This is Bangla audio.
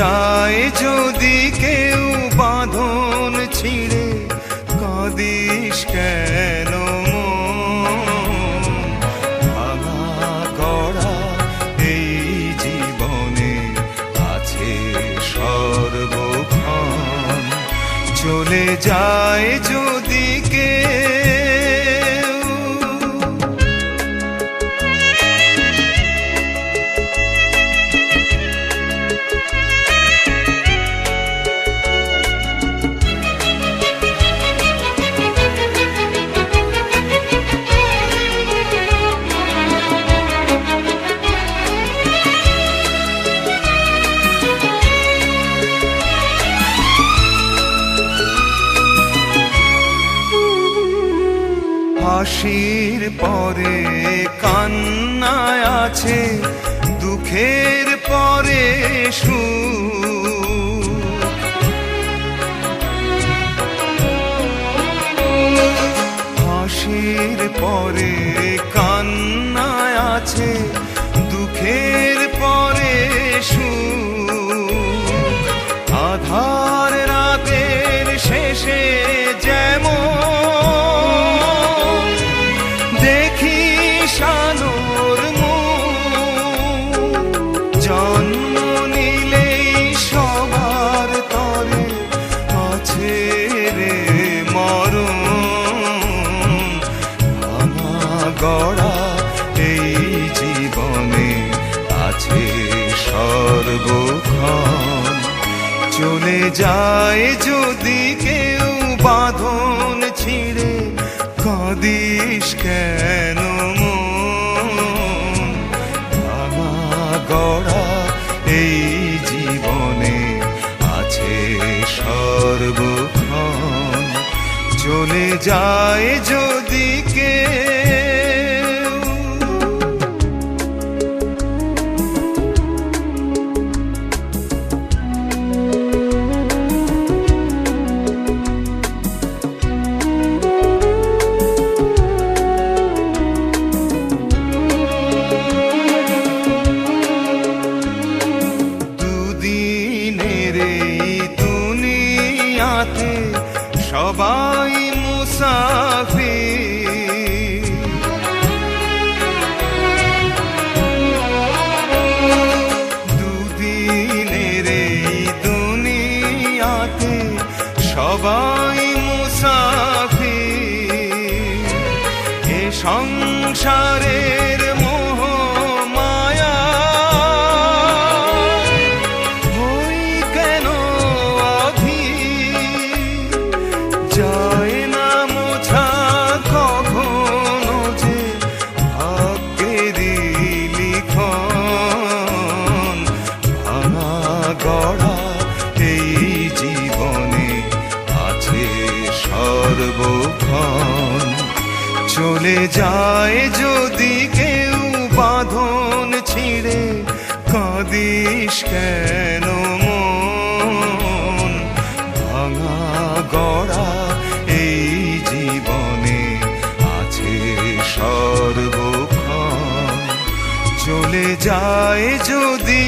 যায় যদি কেউ বাঁধন ছিঁড়ে, কাঁদিস কেন মন? ভাঙা গড়া এই জীবনে আছে সর্বক্ষণ, চলে যায় যদি কেউ। হাসির পরে কান্নায় আছে, দুঃখের পরে সুখ। হাসির পরে কান্নায় আছে, দুঃখের পরে সুখ। আধার রাতের শেষে যেমন আলোর মুখ, জন্ম নিলেই সবার তরে আছে রে মরণ। ভাঙা গড়া এই জীবনে আছে সর্বক্ষণ, চলে যায় যদি কেউ বাঁধন ছিঁড়ে, কাঁদিস কেন মন? ভাঙা গড়া এই জীবনে আছে সর্বক্ষণ, চলে যায় যদি কেউ। সবাই মুসাফির, দুদিনের এই দুনিয়াতে সবাই মুসাফির। এ সংসারের মোহ মায়া হই কেন যায় না মোছা কখনো যে ভাগ্যেরই লিখন। ভাঙা গড়া এই জীবনে আছে সর্বক্ষণ, চলে যায় যদি কেউ বাঁধন ছিঁড়ে, কাঁদিস কেন মন? ভাঙা গড়া এই জীবনে আছে সর্বক্ষণ, চলে যায় যদি